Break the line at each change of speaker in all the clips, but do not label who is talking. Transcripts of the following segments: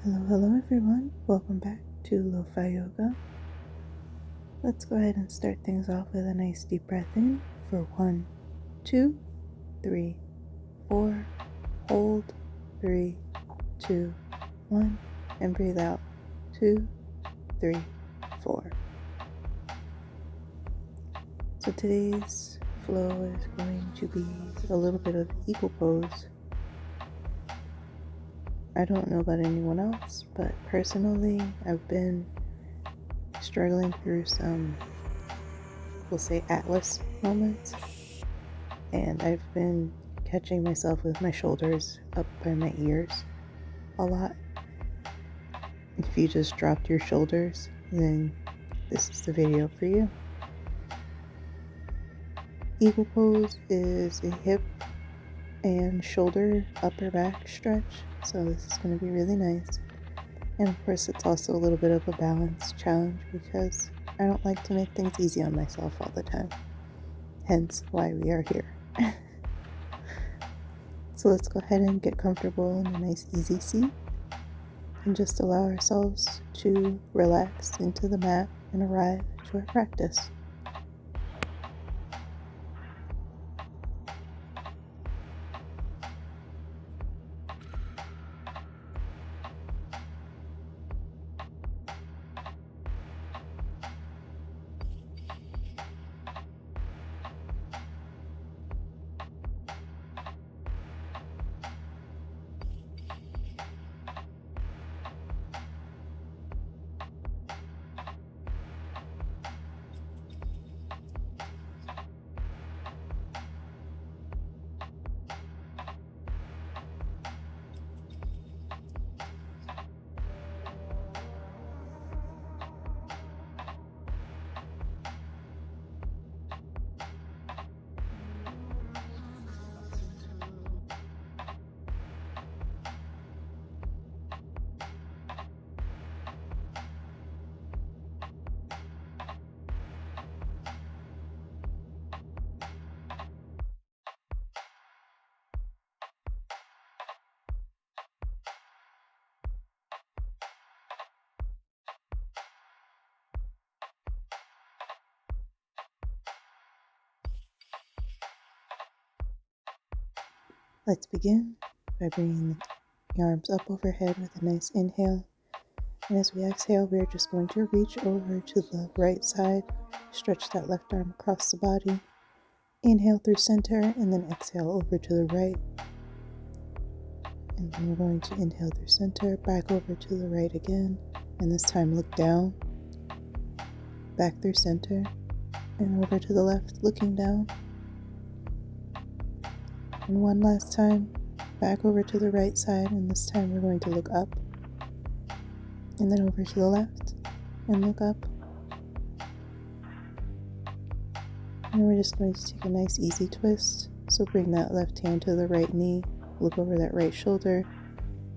Hello everyone. Welcome back to LoFi Yoga. Let's go ahead and start things off with a nice deep breath in for 1, 2, 3, 4. Hold 3, 2, 1, and breathe out 2, 3, 4. So today's flow is going to be a little bit of eagle pose. I don't know about anyone else, but personally, I've been struggling through some, we'll say, Atlas moments, and I've been catching myself with my shoulders up by my ears a lot. If you just dropped your shoulders, then this is the video for you. Eagle pose is a hip and shoulder upper back stretch, so this is going to be really nice. And of course, it's also a little bit of a balance challenge because I don't like to make things easy on myself all the time. Hence why we are here. So let's go ahead and get comfortable in a nice easy seat and just allow ourselves to relax into the mat and arrive to our practice. Let's begin by bringing the arms up overhead with a nice inhale. And as we exhale, we're just going to reach over to the right side, stretch that left arm across the body. Inhale through center and then exhale over to the right. And then we're going to inhale through center, back over to the right again. And this time look down, back through center, and over to the left, looking down. And one last time, back over to the right side, and this time we're going to look up. And then over to the left, and look up. And we're just going to take a nice easy twist. So bring that left hand to the right knee, look over that right shoulder.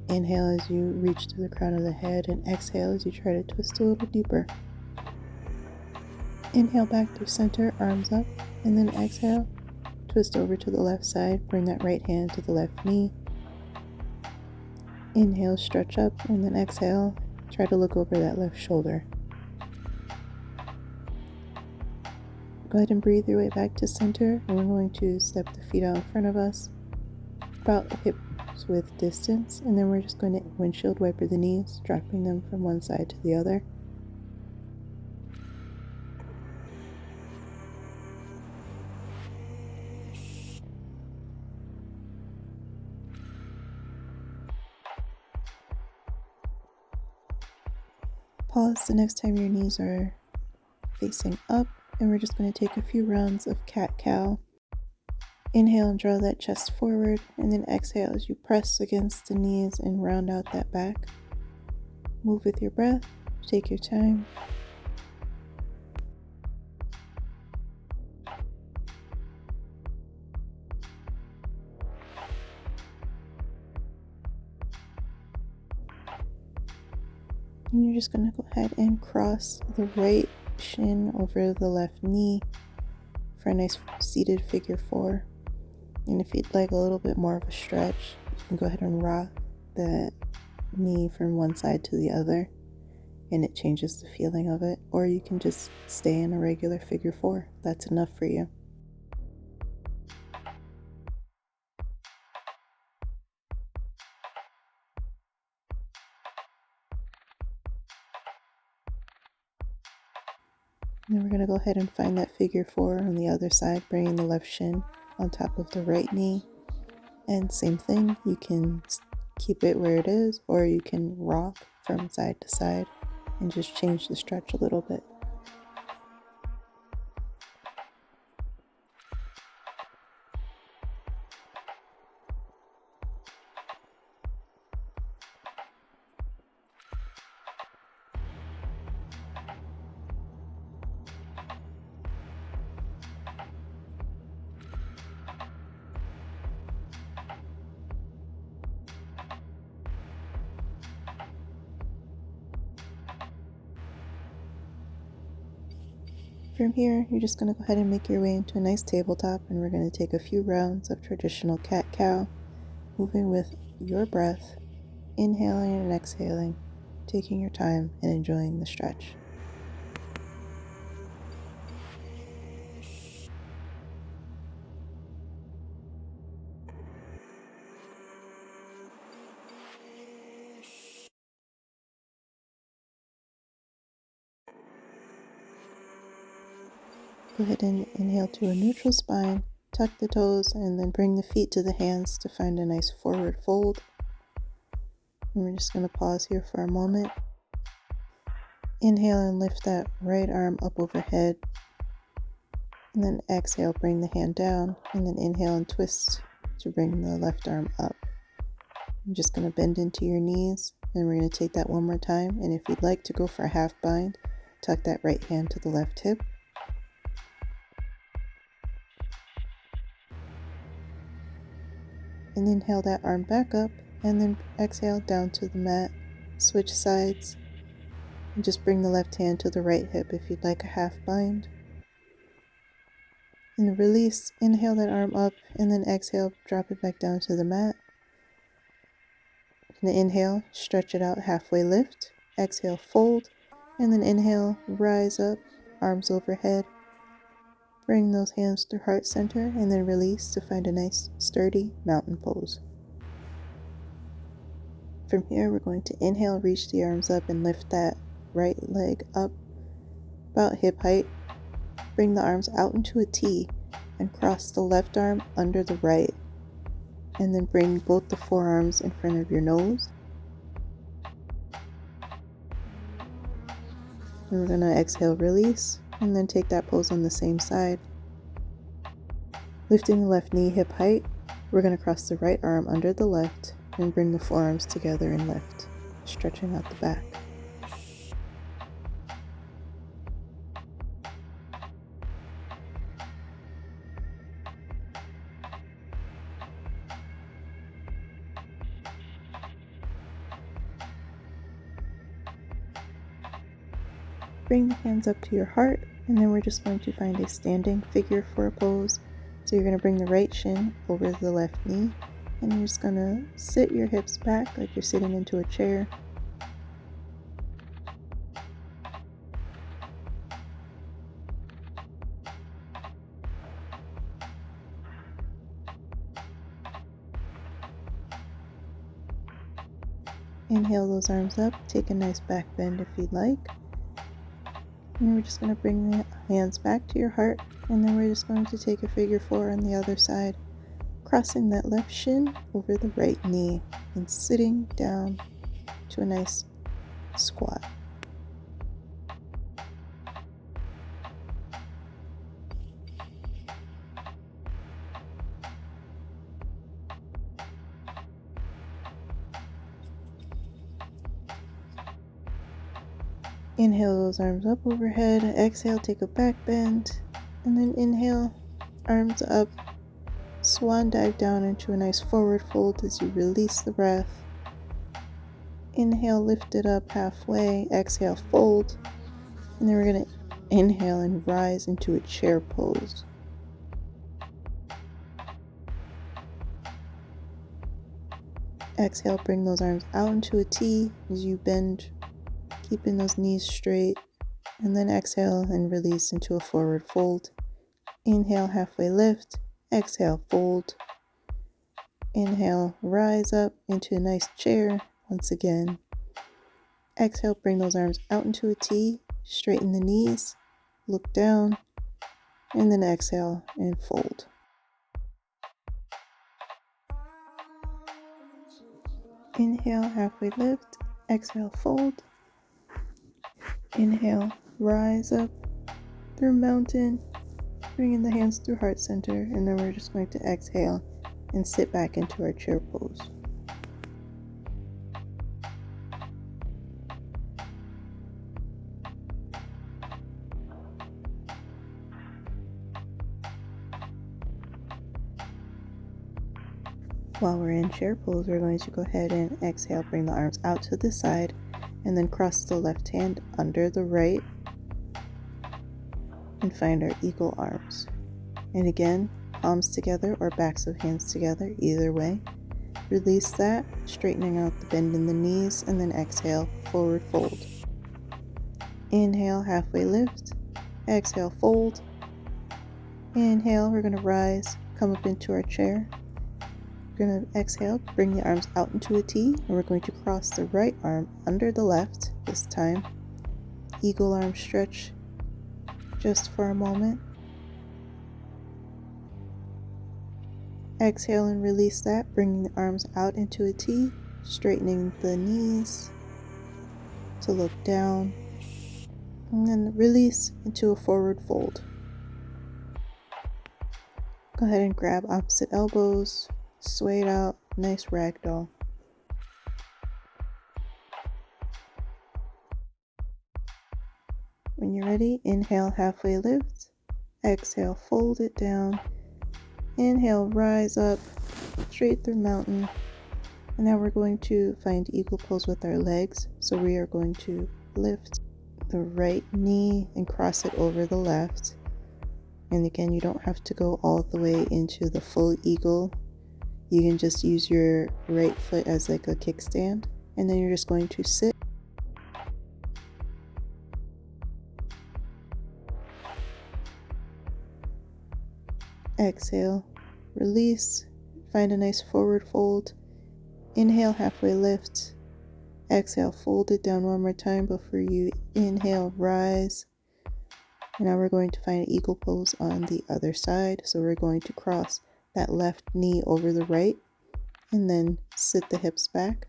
Inhale as you reach to the crown of the head, and exhale as you try to twist a little deeper. Inhale back through center, arms up, and then exhale. Twist over to the left side, bring that right hand to the left knee. Inhale, stretch up, and then exhale, try to look over that left shoulder. Go ahead and breathe your way back to center, and we're going to step the feet out in front of us, about hips width distance, and then we're just going to windshield wiper the knees, dropping them from one side to the other. Pause the next time your knees are facing up, and we're just going to take a few rounds of cat-cow. Inhale and draw that chest forward, and then exhale as you press against the knees and round out that back. Move with your breath, take your time. And you're just going to go ahead and cross the right shin over the left knee for a nice seated figure 4. And if you'd like a little bit more of a stretch, you can go ahead and rock that knee from one side to the other, and it changes the feeling of it. Or you can just stay in a regular figure four. That's enough for you. Then we're going to go ahead and find that figure four on the other side, bringing the left shin on top of the right knee. And same thing, you can keep it where it is, or you can rock from side to side and just change the stretch a little bit. From here, you're just going to go ahead and make your way into a nice tabletop, and we're going to take a few rounds of traditional cat-cow, moving with your breath, inhaling and exhaling, taking your time and enjoying the stretch. Go ahead and inhale to a neutral spine, tuck the toes, and then bring the feet to the hands to find a nice forward fold. And we're just going to pause here for a moment. Inhale and lift that right arm up overhead. And then exhale, bring the hand down. And then inhale and twist to bring the left arm up. I'm just going to bend into your knees. And we're going to take that one more time. And if you'd like to go for a half bind, tuck that right hand to the left hip. And inhale that arm back up, and then exhale down to the mat. Switch sides, and just bring the left hand to the right hip if you'd like a half bind. And release, inhale that arm up, and then exhale, drop it back down to the mat. And inhale, stretch it out, halfway lift. Exhale, fold, and then inhale, rise up, arms overhead. Bring those hands through heart center, and then release to find a nice, sturdy mountain pose. From here, we're going to inhale, reach the arms up, and lift that right leg up about hip height. Bring the arms out into a T and cross the left arm under the right. And then bring both the forearms in front of your nose. And we're going to exhale, release, and then take that pose on the same side. Lifting the left knee hip height, we're going to cross the right arm under the left and bring the forearms together and lift, stretching out the back. Bring the hands up to your heart, and then we're just going to find a standing figure four pose. So you're going to bring the right shin over the left knee, and you're just going to sit your hips back like you're sitting into a chair. Inhale those arms up, take a nice back bend if you'd like. And we're just going to bring the hands back to your heart, and then we're just going to take a figure four on the other side, crossing that left shin over the right knee and sitting down to a nice squat. Inhale those arms up overhead, exhale, take a back bend, and then inhale, arms up, swan dive down into a nice forward fold as you release the breath. Inhale, lift it up halfway, exhale, fold, and then we're going to inhale and rise into a chair pose. Exhale, bring those arms out into a T as you bend, keeping those knees straight. And then exhale and release into a forward fold. Inhale, halfway lift. Exhale, fold. Inhale, rise up into a nice chair once again. Exhale, bring those arms out into a T, straighten the knees, look down, and then exhale and fold. Inhale, halfway lift. Exhale, fold. Inhale, rise up through mountain, bringing the hands through heart center, and then we're just going to exhale and sit back into our chair pose. While we're in chair pose, we're going to go ahead and exhale, bring the arms out to the side, and then cross the left hand under the right and find our eagle arms. And again, palms together or backs of hands together, either way. Release that, straightening out the bend in the knees, and then exhale, forward fold. Inhale, halfway lift. Exhale, fold. Inhale, we're going to rise, come up into our chair. We're going to exhale, bring the arms out into a T, and we're going to cross the right arm under the left this time. Eagle arm stretch just for a moment. Exhale and release that, bringing the arms out into a T, straightening the knees to look down, and then release into a forward fold. Go ahead and grab opposite elbows, sway it out, nice ragdoll. When you're ready, inhale, halfway lift. Exhale, fold it down. Inhale, rise up, straight through mountain. And now we're going to find eagle pose with our legs. So we are going to lift the right knee and cross it over the left. And again, you don't have to go all the way into the full eagle. You can just use your right foot as like a kickstand. And then you're just going to sit. Exhale, release, find a nice forward fold. Inhale, halfway lift. Exhale, fold it down one more time before you inhale, rise. And now we're going to find an eagle pose on the other side. So we're going to cross that left knee over the right and then sit the hips back.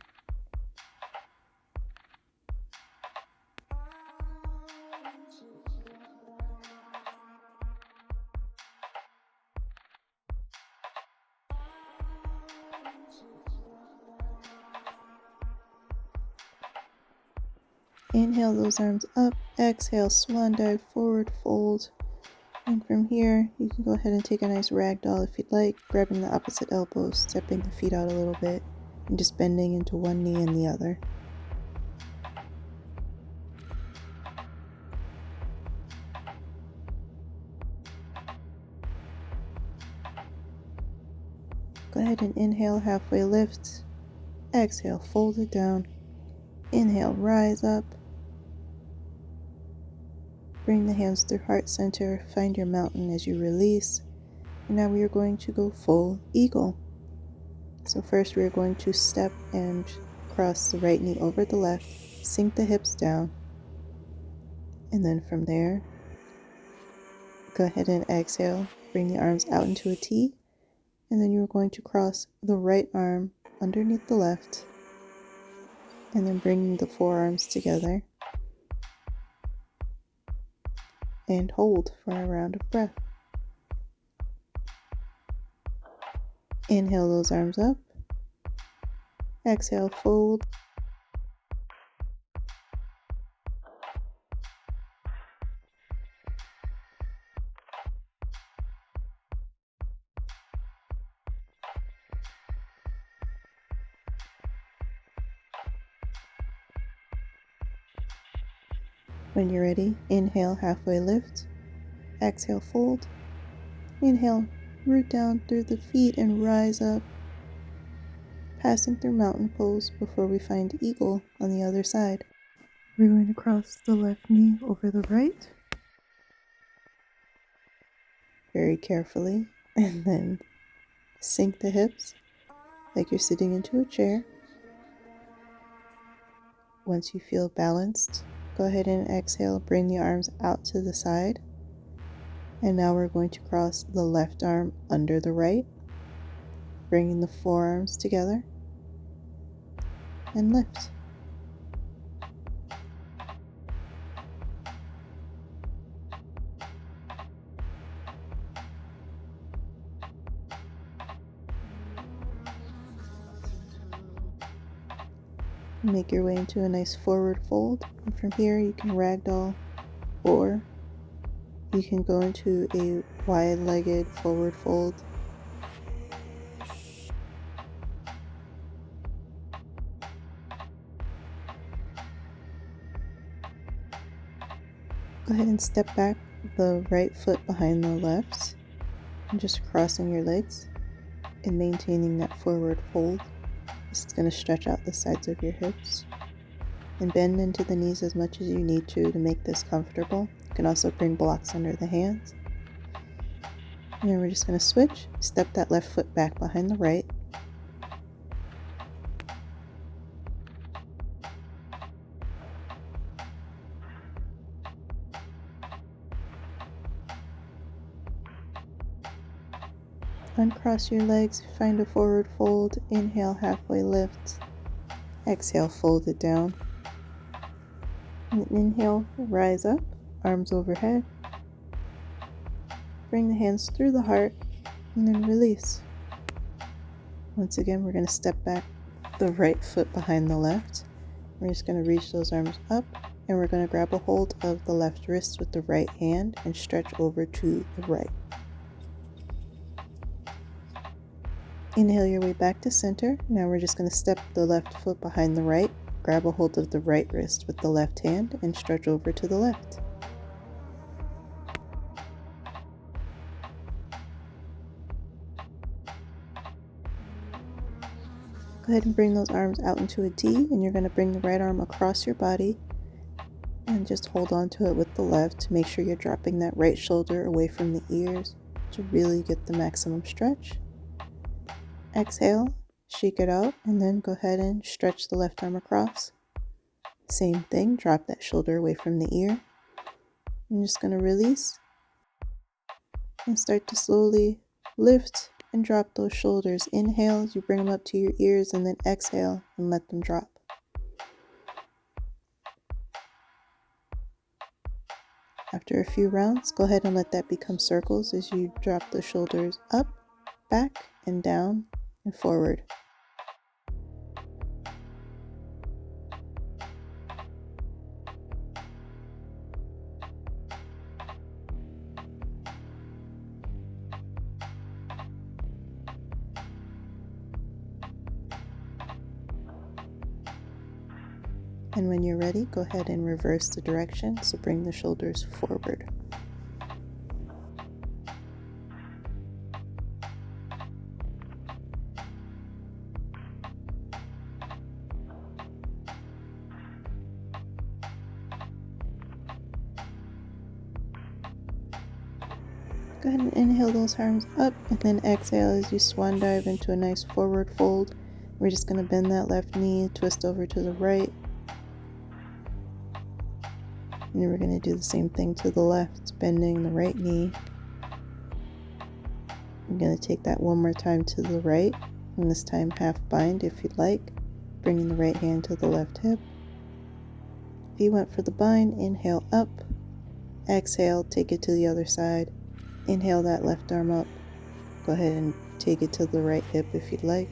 Inhale those arms up, exhale, swan dive, forward fold. And from here, you can go ahead and take a nice ragdoll if you'd like, grabbing the opposite elbows, stepping the feet out a little bit, and just bending into one knee and the other. Go ahead and inhale, halfway lift. Exhale, fold it down. Inhale, rise up. Bring the hands through heart center, find your mountain as you release. And now we are going to go full eagle. So first we are going to step and cross the right knee over the left, sink the hips down. And then from there, go ahead and exhale, bring the arms out into a T. And then you're going to cross the right arm underneath the left. And then bring the forearms together. And hold for a round of breath. Inhale those arms up. Exhale, fold. When you're ready, inhale, halfway lift. Exhale, fold. Inhale, root down through the feet and rise up. passing through mountain pose before we find eagle on the other side. We're going to cross the left knee over the right, very carefully, and then sink the hips like you're sitting into a chair. Once you feel balanced, go ahead and exhale, bring the arms out to the side. And now we're going to cross the left arm under the right, bringing the forearms together, and lift. Make your way into a nice forward fold, and from here you can ragdoll, or you can go into a wide-legged forward fold. Go ahead and step back the right foot behind the left, and just crossing your legs and maintaining that forward fold. This is going to stretch out the sides of your hips. And bend into the knees as much as you need to make this comfortable. You can also bring blocks under the hands. And then we're just going to switch. Step that left foot back behind the right. Uncross your legs, find a forward fold. Inhale, halfway lift. Exhale, fold it down. And inhale, rise up, arms overhead. Bring the hands through the heart, and then release. Once again, we're going to step back the right foot behind the left. We're just going to reach those arms up, and we're going to grab a hold of the left wrist with the right hand and stretch over to the right. Inhale your way back to center. Now we're just going to step the left foot behind the right, grab a hold of the right wrist with the left hand, and stretch over to the left. Go ahead and bring those arms out into a D, and you're going to bring the right arm across your body and just hold on to it with the left to make sure you're dropping that right shoulder away from the ears to really get the maximum stretch. Exhale, shake it out, and then go ahead and stretch the left arm across. Same thing, drop that shoulder away from the ear. I'm just going to release and start to slowly lift and drop those shoulders. Inhale as you bring them up to your ears, and then exhale and let them drop. After a few rounds, go ahead and let that become circles as you drop the shoulders up, back, and down, and forward. And when you're ready, go ahead and reverse the direction, so bring the shoulders forward. Go ahead and inhale those arms up, and then exhale as you swan dive into a nice forward fold. We're just going to bend that left knee, twist over to the right. And then we're going to do the same thing to the left, bending the right knee. I'm going to take that one more time to the right, and this time half bind if you'd like, bringing the right hand to the left hip. If you went for the bind, inhale up, exhale, take it to the other side. Inhale that left arm up, go ahead and take it to the right hip if you'd like.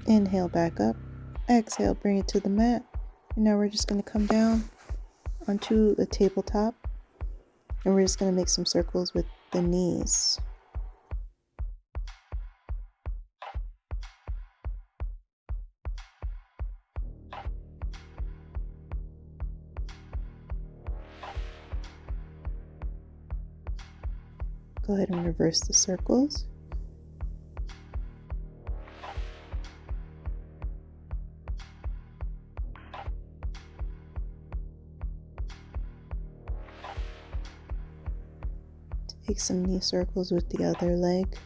Inhale back up, exhale, bring it to the mat. And now we're just going to come down onto the tabletop, and we're just going to make some circles with the knees. Go ahead and reverse the circles. Make some knee circles with the other leg.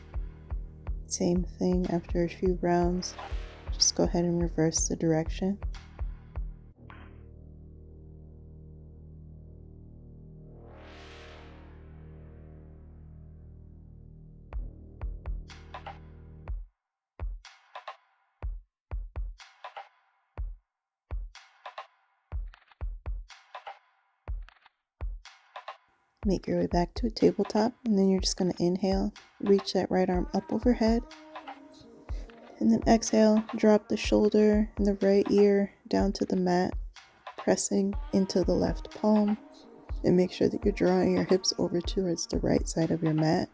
Same thing after a few rounds. Just go ahead and reverse the direction. Make your way back to a tabletop, and then you're just going to inhale, reach that right arm up overhead, and then exhale, drop the shoulder and the right ear down to the mat, pressing into the left palm, and make sure that you're drawing your hips over towards the right side of your mat.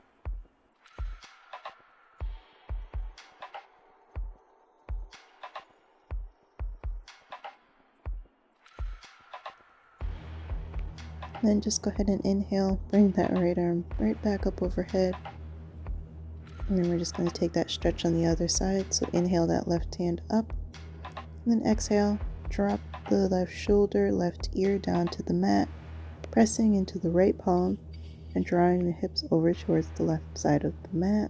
Then just go ahead and inhale, bring that right arm right back up overhead. And then we're just going to take that stretch on the other side. So inhale that left hand up, and then exhale, drop the left shoulder, left ear down to the mat, pressing into the right palm and drawing the hips over towards the left side of the mat.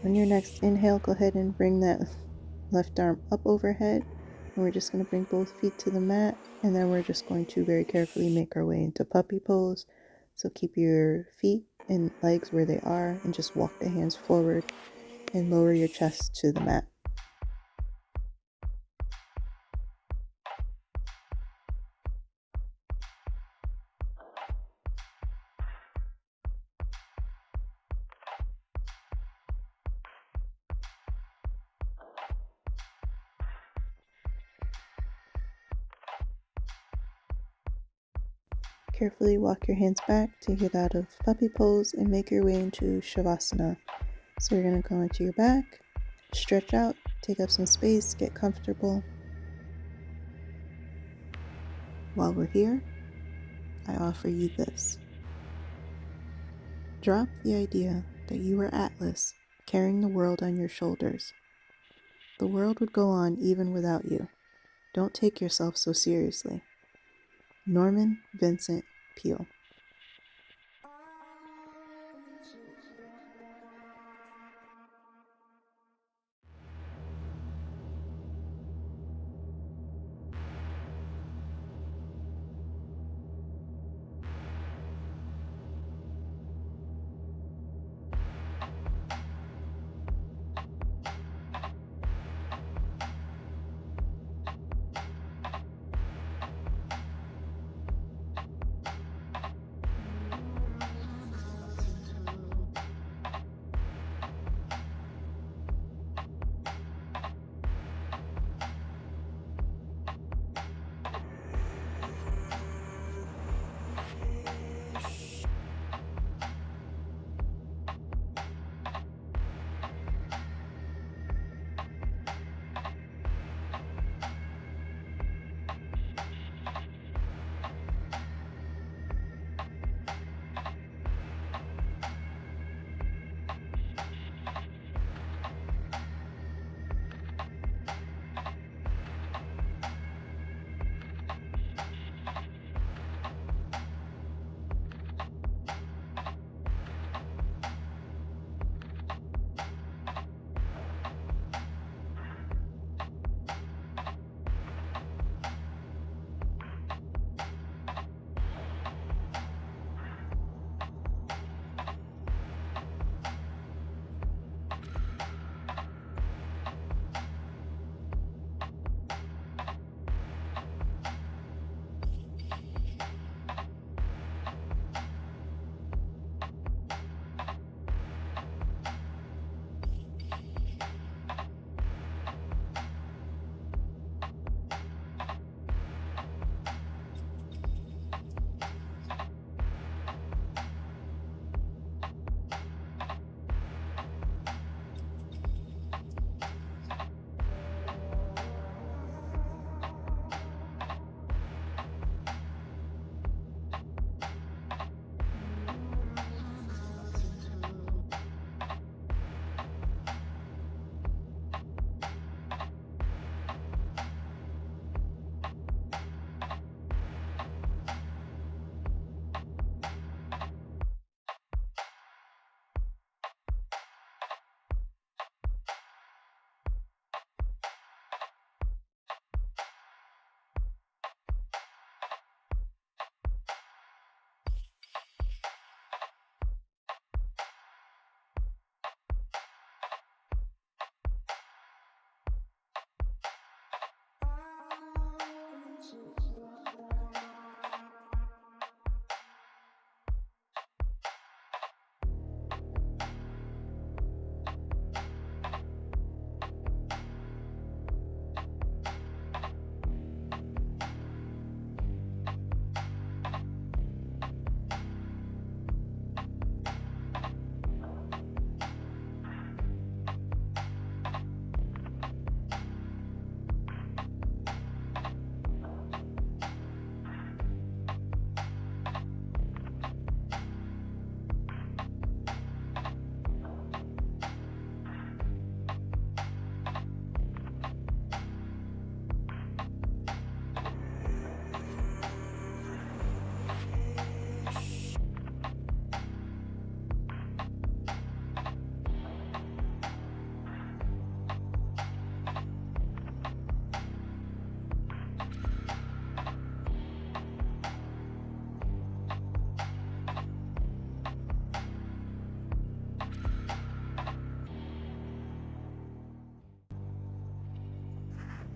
On your next inhale, go ahead and bring that left arm up overhead, and we're just going to bring both feet to the mat, and then we're just going to very carefully make our way into puppy pose. So keep your feet and legs where they are, and just walk the hands forward and lower your chest to the mat. Carefully walk your hands back to get out of puppy pose and make your way into Shavasana. So you're going to go into your back, stretch out, take up some space, get comfortable. While we're here, I offer you this. Drop the idea that you are Atlas, carrying the world on your shoulders. The world would go on even without you. Don't take yourself so seriously. Norman Vincent Peale.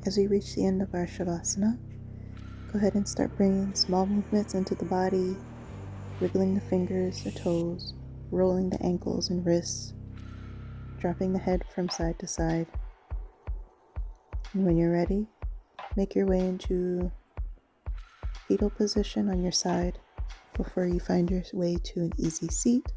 As we reach the end of our Shavasana, go ahead and start bringing small movements into the body, wiggling the fingers, the toes, rolling the ankles and wrists, dropping the head from side to side. And when you're ready, make your way into fetal position on your side before you find your way to an easy seat.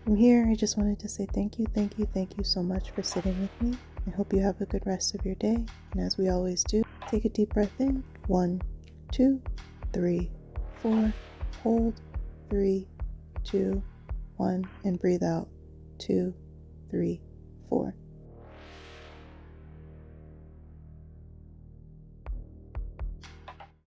From here, I just wanted to say thank you so much for sitting with me. I hope you have a good rest of your day. And as we always do, take a deep breath in. 1, 2, 3, 4. Hold. 3, 2, 1. And breathe out. 2, 3, 4.